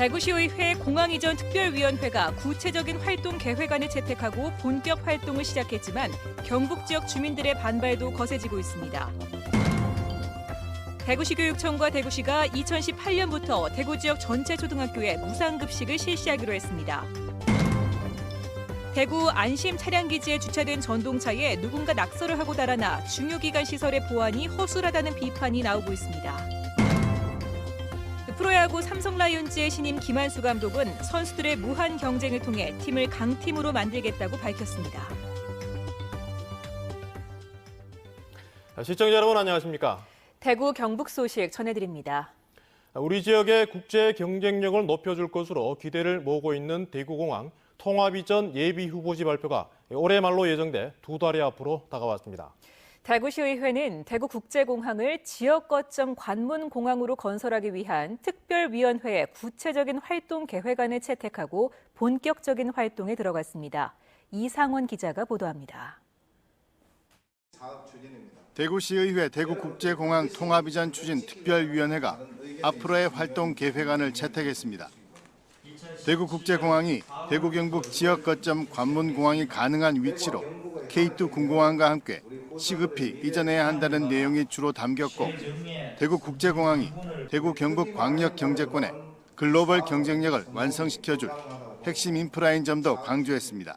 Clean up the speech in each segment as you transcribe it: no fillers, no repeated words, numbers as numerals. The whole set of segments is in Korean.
대구시의회 공항 이전 특별위원회가 구체적인 활동 계획안을 채택하고 본격 활동을 시작했지만 경북 지역 주민들의 반발도 거세지고 있습니다. 대구시교육청과 대구시가 2018년부터 대구 지역 전체 초등학교에 무상급식을 실시하기로 했습니다. 대구 안심 차량기지에 주차된 전동차에 누군가 낙서를 하고 달아나 중요기관 시설의 보안이 허술하다는 비판이 나오고 있습니다. 프로야구 삼성 라이온즈의 신임 김한수 감독은 선수들의 무한 경쟁을 통해 팀을 강팀으로 만들겠다고 밝혔습니다. 시청자 여러분 안녕하십니까? 대구 경북 소식 전해드립니다. 우리 지역의 국제 경쟁력을 높여줄 것으로 기대를 모으고 있는 대구공항 통합이전 예비 후보지 발표가 올해 말로 예정돼 2달여 앞으로 다가왔습니다. 대구시의회는 대구국제공항을 지역 거점 관문 공항으로 건설하기 위한 특별위원회의 구체적인 활동 계획안을 채택하고 본격적인 활동에 들어갔습니다. 이상원 기자가 보도합니다. 대구시의회 대구국제공항 통합이전 추진 특별위원회가 앞으로의 활동 계획안을 채택했습니다. 대구국제공항이 대구 경북 지역 거점 관문 공항이 가능한 위치로 K2 군공항과 함께 시급히 이전해야 한다는 내용이 주로 담겼고, 대구국제공항이 대구 경북 광역 경제권의 글로벌 경쟁력을 완성시켜줄 핵심 인프라인 점도 강조했습니다.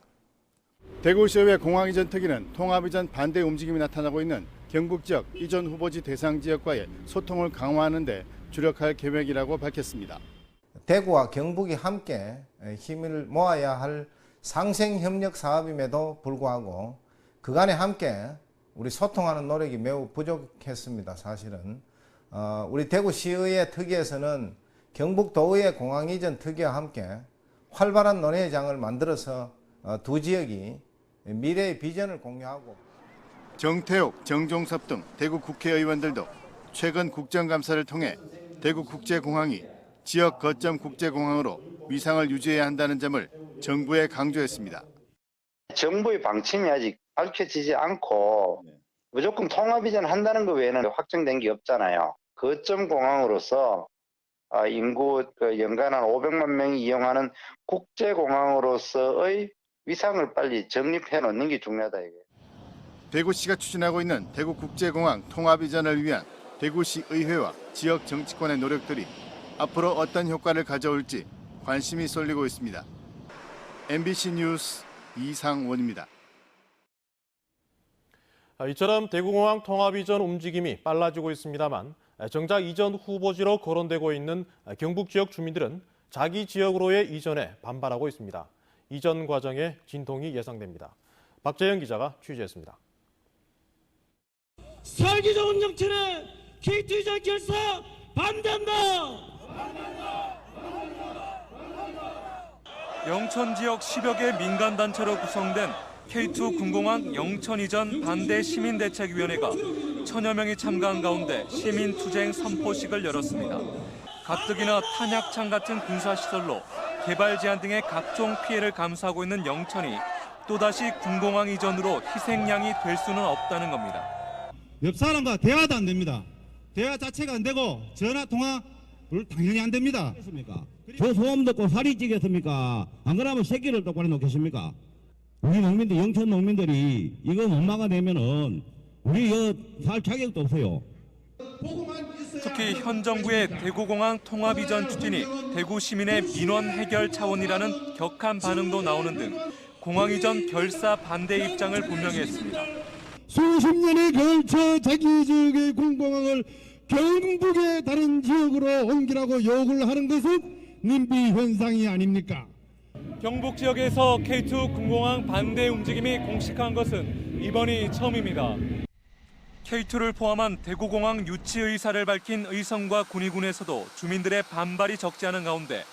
대구시의회 공항 이전 특위는 통합 이전 반대 움직임이 나타나고 있는 경북 지역 이전 후보지 대상 지역과의 소통을 강화하는 데 주력할 계획이라고 밝혔습니다. 대구와 경북이 함께 힘을 모아야 할 상생협력 사업임에도 불구하고 그간에 함께 우리 소통하는 노력이 매우 부족했습니다. 사실은 우리 대구시의회 특위에서는 경북도의회 공항 이전 특위와 함께 활발한 논의의 장을 만들어서 두 지역이 미래의 비전을 공유하고, 정태욱, 정종섭 등 대구 국회의원들도 최근 국정감사를 통해 대구국제공항이 지역 거점 국제공항으로 위상을 유지해야 한다는 점을 정부에 강조했습니다. 정부의 방침이 아직 밝혀지지 않고 무조건 통합 이전 한다는 것 외에는 확정된 게 없잖아요. 거점 공항으로서 인구 연간 한 500만 명이 이용하는 국제공항으로서의 위상을 빨리 정립해 놓는 게 중요하다 이게. 대구시가 추진하고 있는 대구국제공항 통합 이전을 위한 대구시 의회와 지역 정치권의 노력들이 앞으로 어떤 효과를 가져올지 관심이 쏠리고 있습니다. MBC 뉴스 이상원입니다. 이처럼 대구공항 통합 이전 움직임이 빨라지고 있습니다만 정작 이전 후보지로 거론되고 있는 경북 지역 주민들은 자기 지역으로의 이전에 반발하고 있습니다. 이전 과정에 진통이 예상됩니다. 박재영 기자가 취재했습니다. 살기 좋은 정치는 K2 이전 결사 반대한다. 영천 지역 10여 개 민간단체로 구성된 K2 군공항 영천 이전 반대 시민대책위원회가 1000여 명이 참가한 가운데 시민투쟁 선포식을 열었습니다. 가뜩이나 탄약창 같은 군사시설로 개발 제한 등의 각종 피해를 감수하고 있는 영천이 또다시 군공항 이전으로 희생양이 될 수는 없다는 겁니다. 옆 사람과 대화도 안 됩니다. 대화 자체가 안 되고 전화 통화 당연히 안 됩니다. 저 소음 듣고 살이 찌겠습니까? 안 그러면 새끼를 똑바로 놓겠습니까? 우리 농민들, 영천 농민들이 이거 못 막아내면은 우리 이거 살 자격도 없어요. 특히 현 정부의 대구공항 통합 이전 추진이 대구 시민의 민원 해결 차원이라는 격한 반응도 나오는 등 공항 이전 결사 반대 입장을 분명히 했습니다. 수십 년에 걸쳐 자기 지역의 군공항을 경북의 다른 지역으로 옮기라고 요구를 하는 것은 님비 현상이 아닙니까? 경북 지역에서 K2 군공항 반대 움직임이 공식화한 것은 이번이 처음입니다. K2를 포함한 대구공항 유치 의사를 밝힌 의성과 군위군에서도 주민들의 반발이 적지 않은 가운데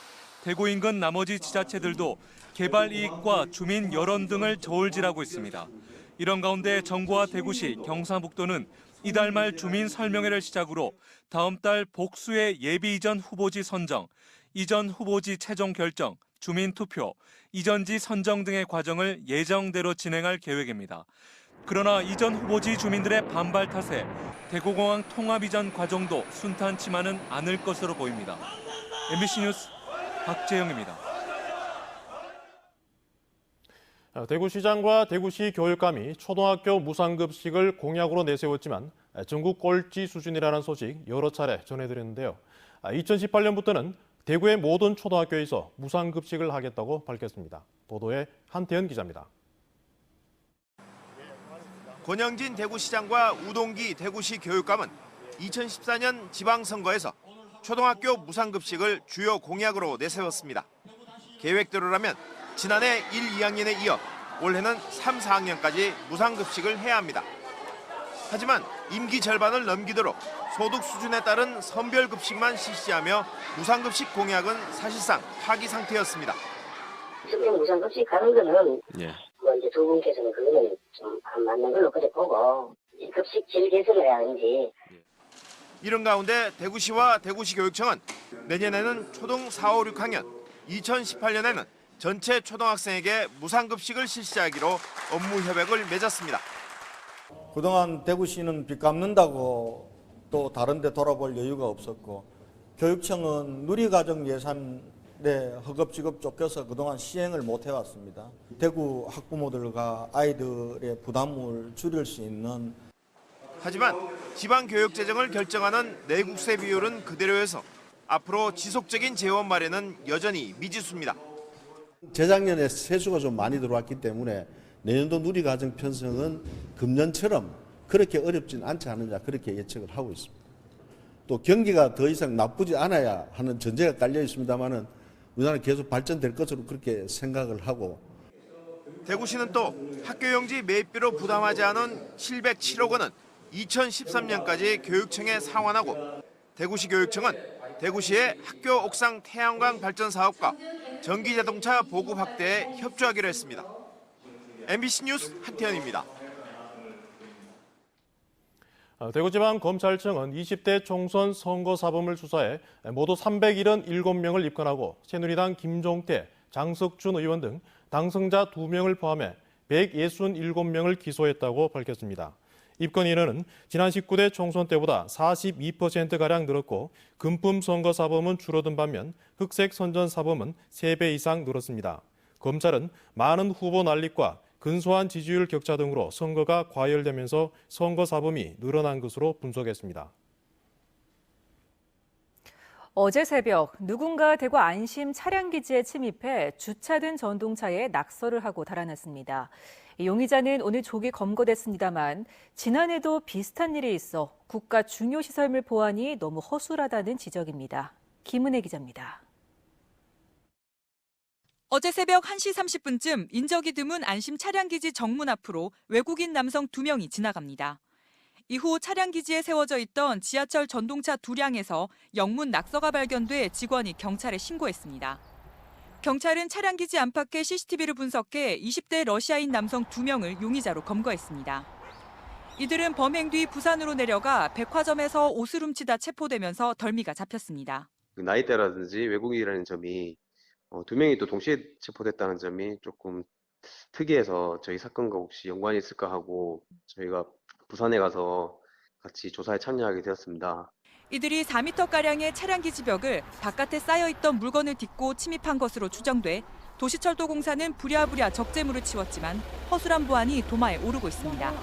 대구 인근 나머지 지자체들도 개발 이익과 주민 여론 등을 저울질하고 있습니다. 이런 가운데 정부와 대구시, 경상북도는 이달 말 주민 설명회를 시작으로 다음 달 복수의 예비 이전 후보지 선정, 이전 후보지 최종 결정, 주민 투표, 이전지 선정 등의 과정을 예정대로 진행할 계획입니다. 그러나 이전 후보지 주민들의 반발 탓에 대구공항 통합 이전 과정도 순탄치만은 않을 것으로 보입니다. MBC 뉴스 박재영입니다. 대구시장과 대구시 교육감이 초등학교 무상급식을 공약으로 내세웠지만 전국 꼴찌 수준이라는 소식 여러 차례 전해드렸는데요. 2018년부터는 대구의 모든 초등학교에서 무상급식을 하겠다고 밝혔습니다. 보도에 한태현 기자입니다. 권영진 대구시장과 우동기 대구시 교육감은 2014년 지방선거에서 초등학교 무상급식을 주요 공약으로 내세웠습니다. 계획대로라면 지난해 1, 2학년에 이어 올해는 3, 4학년까지 무상급식을 해야 합니다. 하지만 임기 절반을 넘기도록 소득 수준에 따른 선별급식만 실시하며 무상급식 공약은 사실상 파기 상태였습니다. 지금 무상급식 가는 거는 뭐 이제 두 분께서는 그거는 좀 안 맞는 걸로 그래 보고 급식 질 개선을 해야 하는지. 이런 가운데 대구시와 대구시 교육청은 내년에는 초등 4, 5, 6학년, 2018년에는 전체 초등학생에게 무상급식을 실시하기로 업무 협약을 맺었습니다. 그동안 대구시는 빚 갚는다고 또 다른 데 돌아볼 여유가 없었고 교육청은 누리과정 예산에 허겁지겁 쫓겨서 그동안 시행을 못 해왔습니다. 대구 학부모들과 아이들의 부담을 줄일 수 있는 하지만 지방교육재정을 결정하는 내국세 비율은 그대로여서 앞으로 지속적인 재원 마련은 여전히 미지수입니다. 재작년에 세수가 좀 많이 들어왔기 때문에 내년도 누리과정 편성은 금년처럼 그렇게 어렵진 않지 않느냐 그렇게 예측을 하고 있습니다. 또 경기가 더 이상 나쁘지 않아야 하는 전제가 깔려 있습니다만은 우리나라는 계속 발전될 것으로 그렇게 생각을 하고 대구시는 또 학교용지 매입비로 부담하지 않은 707억 원은 2013년까지 교육청에 상환하고 대구시 교육청은 대구시의 학교 옥상 태양광 발전 사업과 전기자동차 보급 확대에 협조하기로 했습니다. MBC 뉴스 한태현입니다. 대구지방검찰청은 20대 총선 선거사범을 수사해 모두 377명을 입건하고 새누리당 김종태, 장석준 의원 등 당선자 2명을 포함해 167명을 기소했다고 밝혔습니다. 입건 인원은 지난 19대 총선 때보다 42%가량 늘었고 금품 선거사범은 줄어든 반면 흑색 선전사범은 3배 이상 늘었습니다. 검찰은 많은 후보 난립과 근소한 지지율 격차 등으로 선거가 과열되면서 선거사범이 늘어난 것으로 분석했습니다. 어제 새벽 누군가 대구 안심 차량기지에 침입해 주차된 전동차에 낙서를 하고 달아났습니다. 용의자는 오늘 조기 검거됐습니다만 지난해도 비슷한 일이 있어 국가 중요시설물 보안이 너무 허술하다는 지적입니다. 김은혜 기자입니다. 어제 새벽 1시 30분쯤 인적이 드문 안심 차량기지 정문 앞으로 외국인 남성 2명이 지나갑니다. 이후 차량기지에 세워져 있던 지하철 전동차 2량에서 영문 낙서가 발견돼 직원이 경찰에 신고했습니다. 경찰은 차량기지 안팎의 CCTV를 분석해 20대 러시아인 남성 2명을 용의자로 검거했습니다. 이들은 범행 뒤 부산으로 내려가 백화점에서 옷을 훔치다 체포되면서 덜미가 잡혔습니다. 나이대라든지 외국인이라는 점이 2명이 또 동시에 체포됐다는 점이 조금 특이해서 저희 사건과 혹시 연관이 있을까 하고 저희가 부산에 가서 같이 조사에 참여하게 되었습니다. 이들이 4m가량의 차량기지 벽을 바깥에 쌓여있던 물건을 딛고 침입한 것으로 추정돼 도시철도공사는 부랴부랴 적재물을 치웠지만 허술한 보안이 도마에 오르고 있습니다.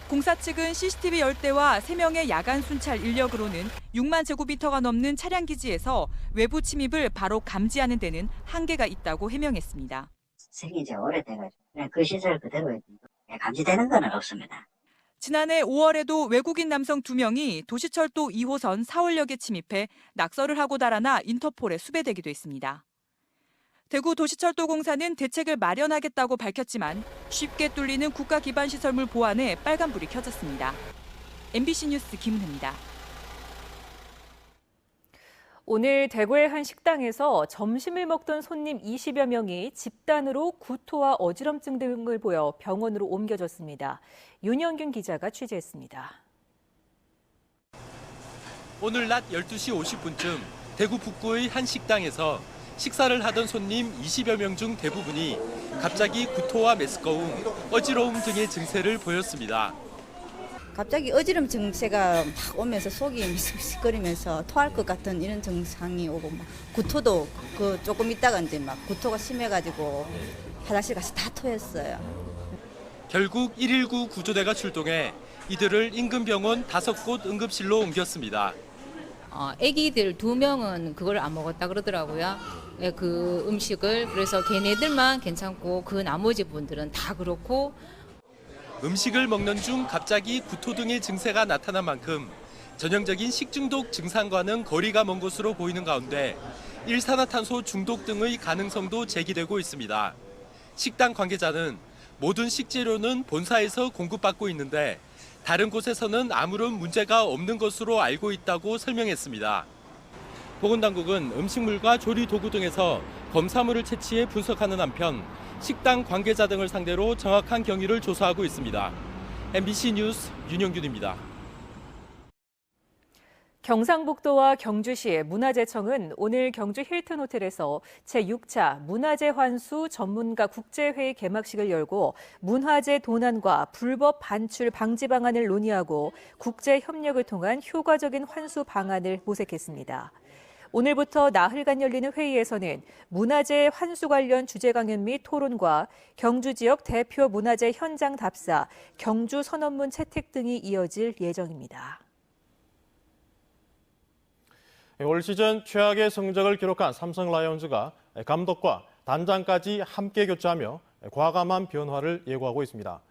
공사 측은 CCTV 10대와 3명의 야간 순찰 인력으로는 6만 제곱미터가 넘는 차량기지에서 외부 침입을 바로 감지하는 데는 한계가 있다고 해명했습니다. 생긴 지 오래돼가지고 그 시설 그대로 감지되는 건 없습니다. 지난해 5월에도 외국인 남성 2명이 도시철도 2호선 사월역에 침입해 낙서를 하고 달아나 인터폴에 수배되기도 했습니다. 대구 도시철도공사는 대책을 마련하겠다고 밝혔지만 쉽게 뚫리는 국가 기반 시설물 보안에 빨간불이 켜졌습니다. MBC 뉴스 김은혜입니다. 오늘 대구의 한 식당에서 점심을 먹던 손님 20여 명이 집단으로 구토와 어지럼증 등을 보여 병원으로 옮겨졌습니다. 윤영균 기자가 취재했습니다. 오늘 낮 12시 50분쯤 대구 북구의 한 식당에서 식사를 하던 손님 20여 명 중 대부분이 갑자기 구토와 메스꺼움, 어지러움 등의 증세를 보였습니다. 갑자기 어지럼 증세가 막 오면서 속이 미식거리면서 토할 것 같은 이런 증상이 오고 막 구토도 그 조금 있다가 이제 막 구토가 심해가지고 화장실 가서 다 토했어요. 결국 119 구조대가 출동해 이들을 인근 병원 5곳 응급실로 옮겼습니다. 아기들 2명은 그걸 안 먹었다 그러더라고요. 그 음식을. 그래서 걔네들만 괜찮고 그 나머지 분들은 다 그렇고. 음식을 먹는 중 갑자기 구토 등의 증세가 나타난 만큼 전형적인 식중독 증상과는 거리가 먼 것으로 보이는 가운데 일산화탄소 중독 등의 가능성도 제기되고 있습니다. 식당 관계자는 모든 식재료는 본사에서 공급받고 있는데 다른 곳에서는 아무런 문제가 없는 것으로 알고 있다고 설명했습니다. 보건당국은 음식물과 조리 도구 등에서 검사물을 채취해 분석하는 한편 식당 관계자 등을 상대로 정확한 경위를 조사하고 있습니다. MBC 뉴스 윤영균입니다. 경상북도와 경주시 문화재청은 오늘 경주 힐튼 호텔에서 제6차 문화재 환수 전문가 국제회의 개막식을 열고 문화재 도난과 불법 반출 방지 방안을 논의하고 국제 협력을 통한 효과적인 환수 방안을 모색했습니다. 오늘부터 나흘간 열리는 회의에서는 문화재 환수 관련 주제 강연 및 토론과 경주 지역 대표 문화재 현장 답사, 경주 선언문 채택 등이 이어질 예정입니다. 올 시즌 최악의 성적을 기록한 삼성 라이온즈가 감독과 단장까지 함께 교체하며 과감한 변화를 예고하고 있습니다.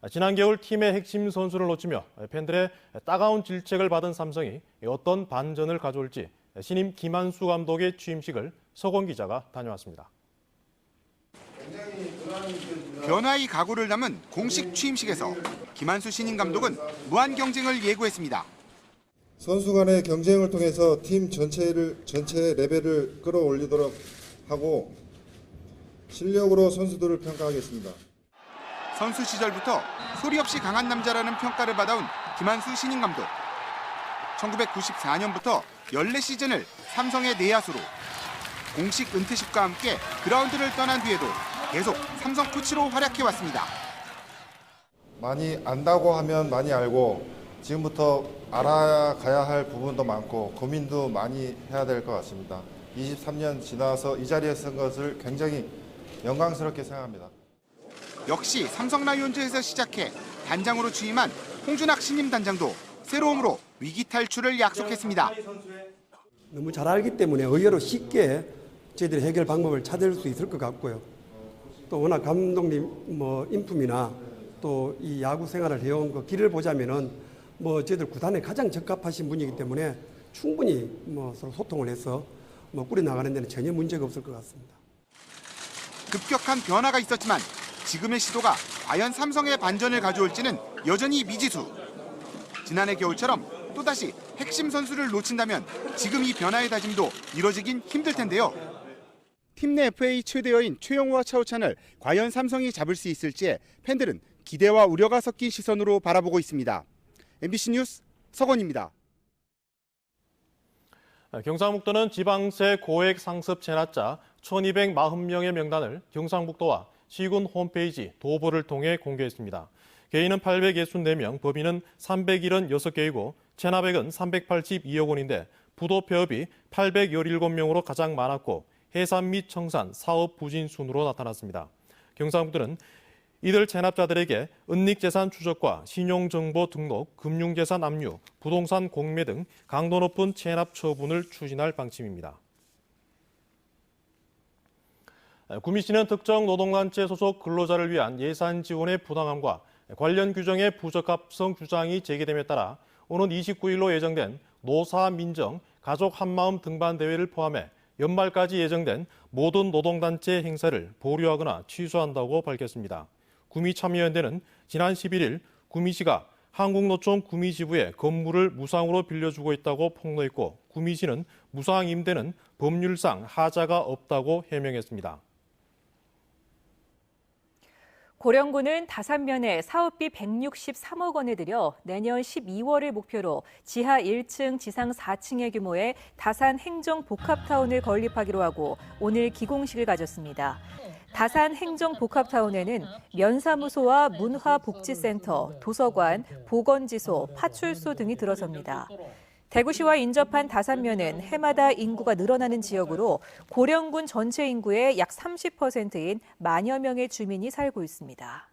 지난 겨울 팀의 핵심 선수를 놓치며 팬들의 따가운 질책을 받은 삼성이 어떤 반전을 가져올지 신임 김한수 감독의 취임식을 서건 기자가 다녀왔습니다. 변화의 각오를 담은 공식 취임식에서 김한수 신임 감독은 무한 경쟁을 예고했습니다. 선수 간의 경쟁을 통해서 팀 전체의 레벨을 끌어올리도록 하고 실력으로 선수들을 평가하겠습니다. 선수 시절부터 소리 없이 강한 남자라는 평가를 받아온 김한수 신임 감독. 1994년부터 14시즌을 삼성의 내야수로 공식 은퇴식과 함께 그라운드를 떠난 뒤에도 계속 삼성 코치로 활약해왔습니다. 많이 안다고 하면 많이 알고 지금부터 알아가야 할 부분도 많고 고민도 많이 해야 될 것 같습니다. 23년 지나서 이 자리에 선 것을 굉장히 영광스럽게 생각합니다. 역시 삼성 라이온즈에서 시작해 단장으로 취임한 홍준학 신임 단장도 새로움으로 위기 탈출을 약속했습니다. 너무 잘 알기 때문에 의외로 쉽게 저희들이 해결 방법을 찾을 수 있을 것 같고요. 또 워낙 감독님 인품이나 또 이 야구 생활을 해온 그 길을 보자면은 저희들 구단에 가장 적합하신 분이기 때문에 충분히 서로 소통을 해서 꾸려 나가는 데는 전혀 문제가 없을 것 같습니다. 급격한 변화가 있었지만 지금의 시도가 과연 삼성의 반전을 가져올지는 여전히 미지수. 지난해 겨울처럼 또다시 핵심 선수를 놓친다면 지금 이 변화의 다짐도 이뤄지긴 힘들 텐데요. 팀 내 FA 최대여인 최영우와 차우찬을 과연 삼성이 잡을 수 있을지에 팬들은 기대와 우려가 섞인 시선으로 바라보고 있습니다. MBC 뉴스 서건입니다. 경상북도는 지방세 고액 상습 체납자 1,240명의 명단을 경상북도와 시군 홈페이지 도보를 통해 공개했습니다. 개인은 864명, 법인은 376개이고 체납액은 382억 원인데 부도 폐업이 817명으로 가장 많았고 해산 및 청산, 사업 부진 순으로 나타났습니다. 경상북도는 이들 체납자들에게 은닉재산 추적과 신용정보 등록, 금융재산 압류, 부동산 공매 등 강도 높은 체납 처분을 추진할 방침입니다. 구미시는 특정 노동단체 소속 근로자를 위한 예산 지원의 부당함과 관련 규정의 부적합성 주장이 제기됨에 따라 오는 29일로 예정된 노사 민정 가족 한마음 등반 대회를 포함해 연말까지 예정된 모든 노동단체 행사를 보류하거나 취소한다고 밝혔습니다. 구미참여연대는 지난 11일 구미시가 한국노총 구미지부에 건물을 무상으로 빌려주고 있다고 폭로했고 구미시는 무상 임대는 법률상 하자가 없다고 해명했습니다. 고령군은 다산면에 사업비 163억 원을 들여 내년 12월을 목표로 지하 1층, 지상 4층의 규모의 다산 행정복합타운을 건립하기로 하고 오늘 기공식을 가졌습니다. 다산 행정복합타운에는 면사무소와 문화복지센터, 도서관, 보건지소, 파출소 등이 들어섭니다. 대구시와 인접한 다산면은 해마다 인구가 늘어나는 지역으로 고령군 전체 인구의 약 30%인 만여 명의 주민이 살고 있습니다.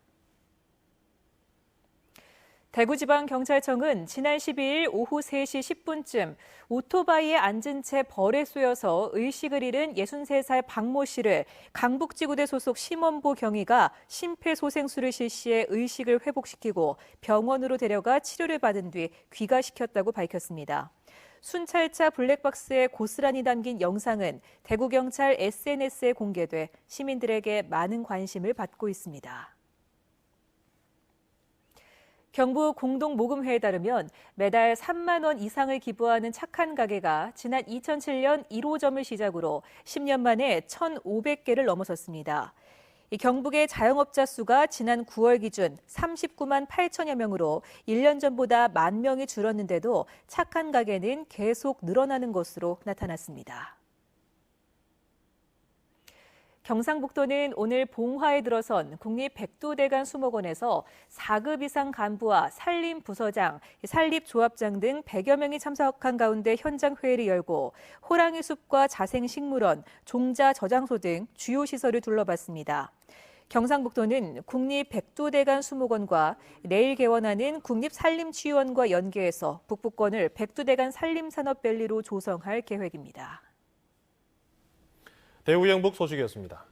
대구지방경찰청은 지난 12일 오후 3시 10분쯤 오토바이에 앉은 채 벌에 쏘여서 의식을 잃은 63살 박모 씨를 강북지구대 소속 심원보 경위가 심폐소생술을 실시해 의식을 회복시키고 병원으로 데려가 치료를 받은 뒤 귀가시켰다고 밝혔습니다. 순찰차 블랙박스에 고스란히 담긴 영상은 대구경찰 SNS에 공개돼 시민들에게 많은 관심을 받고 있습니다. 경북 공동모금회에 따르면 매달 3만 원 이상을 기부하는 착한 가게가 지난 2007년 1호점을 시작으로 10년 만에 1,500개를 넘어섰습니다. 경북의 자영업자 수가 지난 9월 기준 39만 8천여 명으로 1년 전보다 1만 명이 줄었는데도 착한 가게는 계속 늘어나는 것으로 나타났습니다. 경상북도는 오늘 봉화에 들어선 국립백두대간 수목원에서 4급 이상 간부와 산림부서장, 산림조합장 등 100여 명이 참석한 가운데 현장 회의를 열고 호랑이 숲과 자생식물원, 종자 저장소 등 주요 시설을 둘러봤습니다. 경상북도는 국립백두대간 수목원과 내일 개원하는 국립산림치유원과 연계해서 북부권을 백두대간 산림산업밸리로 조성할 계획입니다. 대구 영북 소식이었습니다.